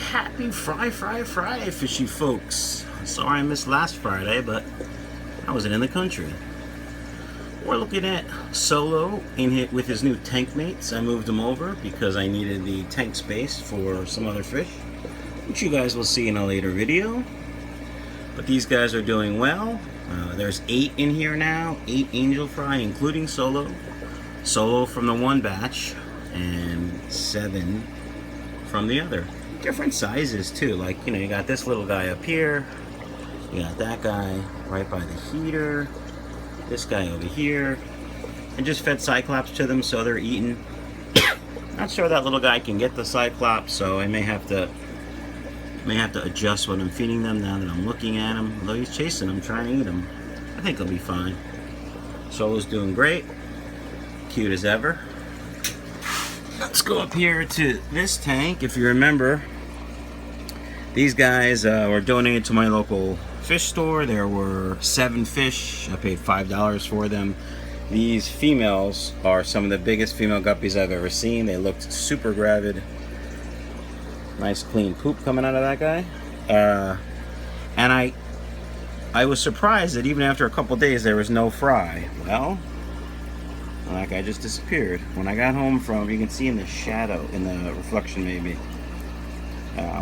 Happy Friday, fishy folks. Sorry I missed last Friday, but I wasn't in the country. We're looking at Solo with his new tank mates. I moved them over because I needed the tank space for some other fish, which you guys will see in a later video. But these guys are doing well. There's 8 in here now, 8 Angel Fry, including Solo. Solo from the one batch, and 7 from the other. Different sizes too, like, you know, you got this little guy up here, you got that guy right by the heater, this guy over here, and just fed Cyclops to them, so they're eating. Not sure that little guy can get the Cyclops, so I may have to adjust what I'm feeding them now that I'm looking at him. Although he's chasing them, trying to eat them. I think he'll be fine. Solo's doing great, cute as ever. Let's go up here to this tank. If you remember, these guys were donated to my local fish store. There were 7 fish. I paid $5 for them. These females are some of the biggest female guppies I've ever seen. They looked super gravid. Nice clean poop coming out of that guy. And I was surprised that even after a couple days there was no fry. Well, that guy just disappeared. When I got home from, you can see in the shadow, in the reflection maybe.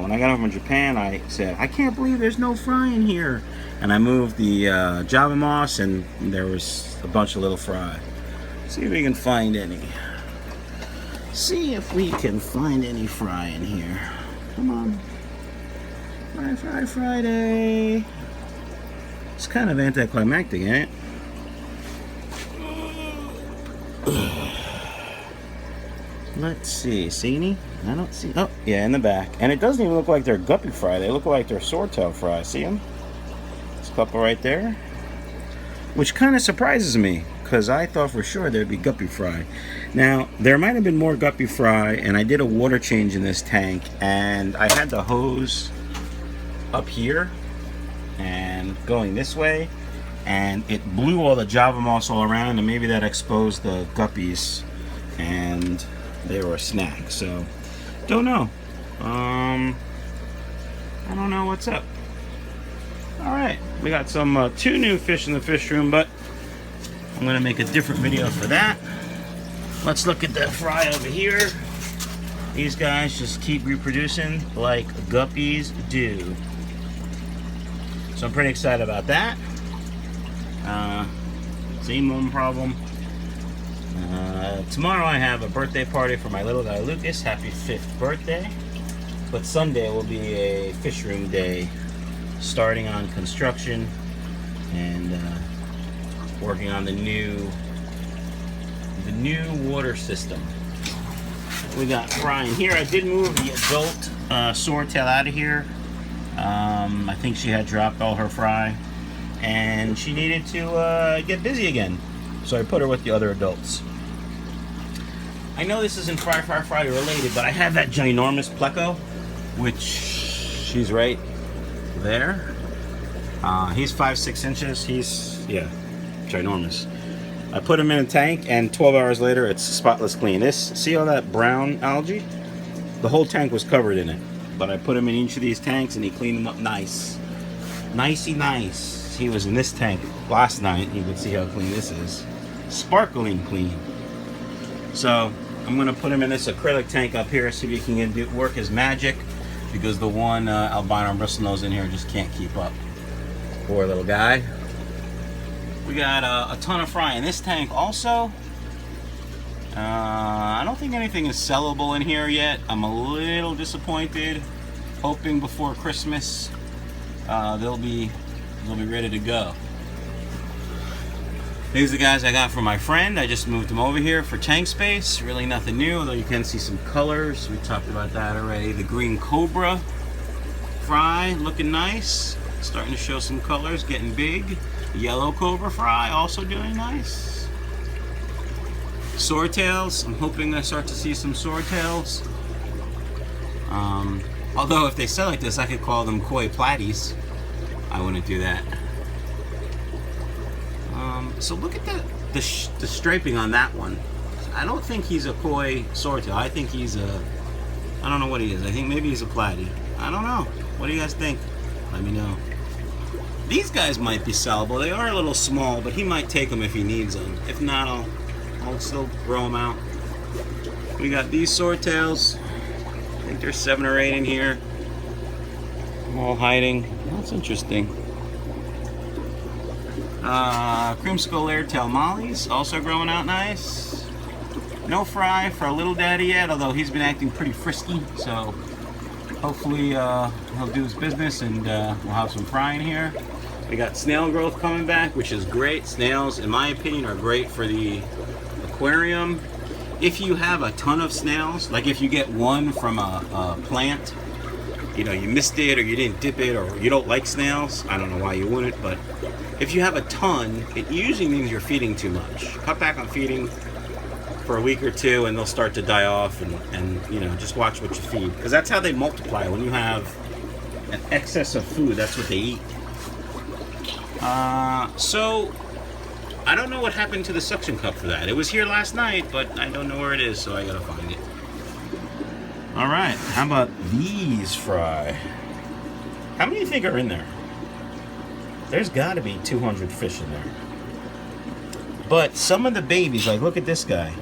When I got home from Japan, I said, I can't believe there's no fry in here. And I moved the Java moss, and there was a bunch of little fry. See if we can find any. See if we can find any fry in here. Come on. Friday. It's kind of anticlimactic, ain't it? Let's see. See any? I don't see. Oh, yeah, in the back. And it doesn't even look like they're Guppy Fry. They look like they're Swordtail Fry. See them? There's a couple right there. Which kind of surprises me, because I thought for sure there'd be Guppy Fry. Now, there might have been more Guppy Fry, and I did a water change in this tank, and I had the hose up here and going this way, and it blew all the Java moss all around, and maybe that exposed the guppies, and they were a snack. So, don't know. I don't know what's up. Alright, we got some 2 new fish in the fish room, but I'm going to make a different video for that. Let's look at the fry over here. These guys just keep reproducing like guppies do. So I'm pretty excited about that. Same one problem. Tomorrow I have a birthday party for my little guy Lucas. Happy 5th birthday. But Sunday will be a fish room day, starting on construction and working on the new water system. We got fry in here. I did move the adult Swordtail out of here. I think she had dropped all her fry, and she needed to get busy again. So I put her with the other adults. I know this isn't Friday related, but I have that ginormous Pleco, which she's right there. He's 5-6 inches. He's, yeah, ginormous. I put him in a tank, and 12 hours later it's spotless clean. See all that brown algae? The whole tank was covered in it. But I put him in each of these tanks, and he cleaned them up nice. Nicey nice. He was in this tank last night. You can see how clean this is. Sparkling clean. So I'm going to put him in this acrylic tank up here, see if he can work his magic, because the one albino bristlenose in here just can't keep up. Poor little guy. We got a ton of fry in this tank also. I don't think anything is sellable in here yet. I'm a little disappointed. Hoping before Christmas they'll be ready to go. These are the guys I got from my friend. I just moved them over here for tank space. Really nothing new, although you can see some colors. We talked about that already. The green Cobra Fry looking nice. Starting to show some colors, getting big. Yellow Cobra Fry also doing nice. Swordtails, I'm hoping I start to see some swordtails. Although if they sell like this, I could call them koi platies. I wouldn't do that. So look at the striping on that one. I don't think he's a koi swordtail. I think he's a, I don't know what he is. I think maybe he's a platy. I don't know. What do you guys think? Let me know. These guys might be sellable. They are a little small, but he might take them if he needs them. If not, I'll still grow them out. We got these swordtails. I think there's 7 or 8 in here. All hiding. That's interesting. Creamsicle airtail mollies, also growing out nice. No fry for a little daddy yet, although he's been acting pretty frisky, so hopefully he'll do his business and we'll have some fry in here. We got snail growth coming back, which is great. Snails, in my opinion, are great for the aquarium. If you have a ton of snails, like if you get one from a plant, you know, you missed it or you didn't dip it or you don't like snails, I don't know why you wouldn't, but if you have a ton, it usually means you're feeding too much. Cut back on feeding for a week or two and they'll start to die off, and you know, just watch what you feed, because that's how they multiply. When you have an excess of food, that's what they eat. So I don't know what happened to the suction cup for that. It was here last night, but I don't know where it is, so I gotta find it. All right, how about these fry? How many do you think are in there? There's gotta be 200 fish in there. But some of the babies, like look at this guy.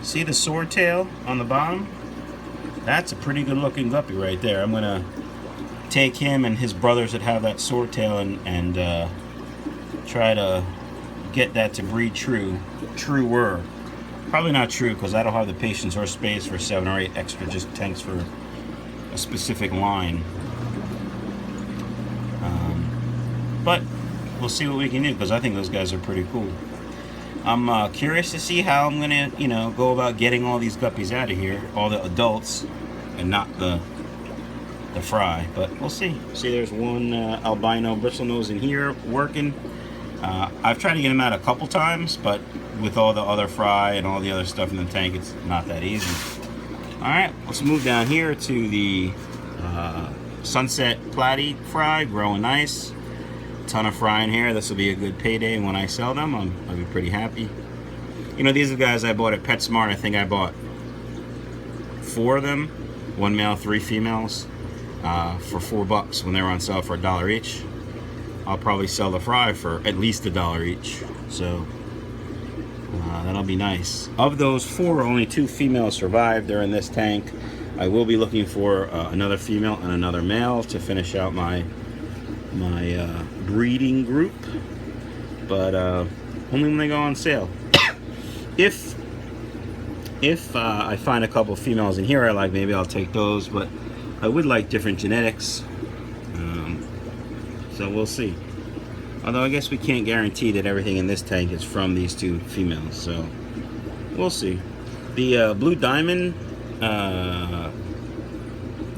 See the swordtail on the bottom? That's a pretty good looking guppy right there. I'm gonna take him and his brothers that have that swordtail and try to get that to breed truer. Probably not true, because I don't have the patience or space for 7 or 8 extra just tanks for a specific line. But we'll see what we can do, because I think those guys are pretty cool. I'm curious to see how I'm gonna, you know, go about getting all these guppies out of here, all the adults, and not the fry. But we'll see. See, there's one albino bristlenose in here working. I've tried to get him out a couple times, but with all the other fry and all the other stuff in the tank, it's not that easy. All right, let's move down here to the sunset platy fry, growing nice. Ton of fry in here. This will be a good payday when I sell them. I'll be pretty happy. You know, these are the guys I bought at PetSmart. I think I bought 4 of them, 1 male, 3 females, for $4 when they were on sale for $1 each. I'll probably sell the fry for at least $1 each, so that'll be nice. Of those 4, only 2 females survived. They're in this tank. I will be looking for another female and another male to finish out my breeding group, but only when they go on sale. If I find a couple females in here I like, maybe I'll take those, but I would like different genetics, so we'll see. Although I guess we can't guarantee that everything in this tank is from these 2 females, so we'll see. The blue diamond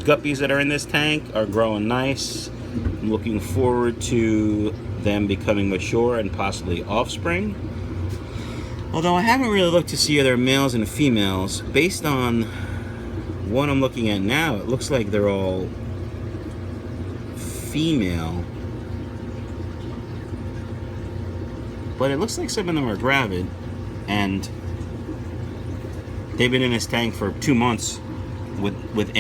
guppies that are in this tank are growing nice. I'm looking forward to them becoming mature and possibly offspring. Although I haven't really looked to see other males and females. Based on what I'm looking at now, it looks like they're all female. But it looks like some of them are gravid, and they've been in this tank for 2 months without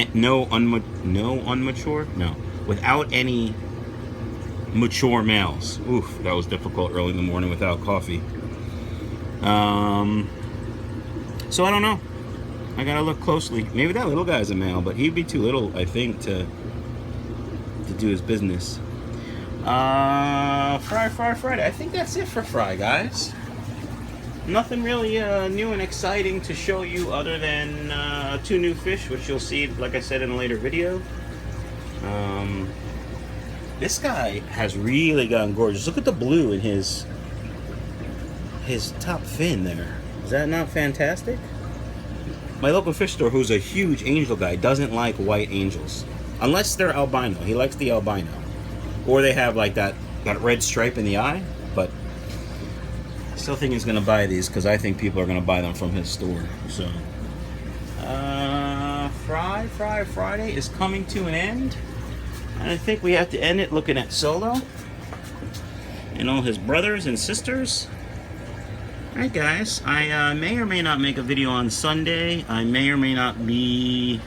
any mature males. Oof, that was difficult early in the morning without coffee. So I don't know. I gotta look closely. Maybe that little guy's a male, but he'd be too little, I think, to do his business. Friday. I think that's it for Fry, guys. Nothing really new and exciting to show you other than 2 new fish, which you'll see, like I said, in a later video. This guy has really gotten gorgeous. Look at the blue in his top fin there. Is that not fantastic? My local fish store, who's a huge angel guy, doesn't like white angels. Unless they're albino. He likes the albino. Or they have like that red stripe in the eye. But I still think he's going to buy these, because I think people are going to buy them from his store. So, Friday is coming to an end. And I think we have to end it looking at Solo and all his brothers and sisters. Alright guys, I may or may not make a video on Sunday. I may or may not be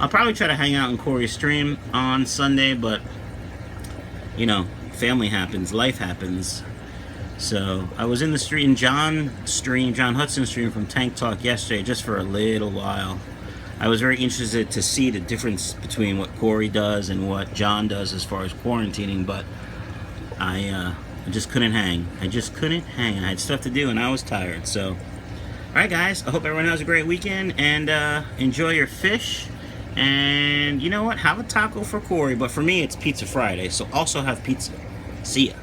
I'll probably try to hang out in Corey's stream on Sunday, but you know, family happens, life happens. So I was in the stream, John Hudson's stream from Tank Talk yesterday, just for a little while. I was very interested to see the difference between what Corey does and what John does as far as quarantining, but I just couldn't hang. I just couldn't hang. I had stuff to do and I was tired. So, all right, guys. I hope everyone has a great weekend and enjoy your fish. And you know what? Have a taco for Corey, but for me, it's Pizza Friday. So also have pizza. See ya.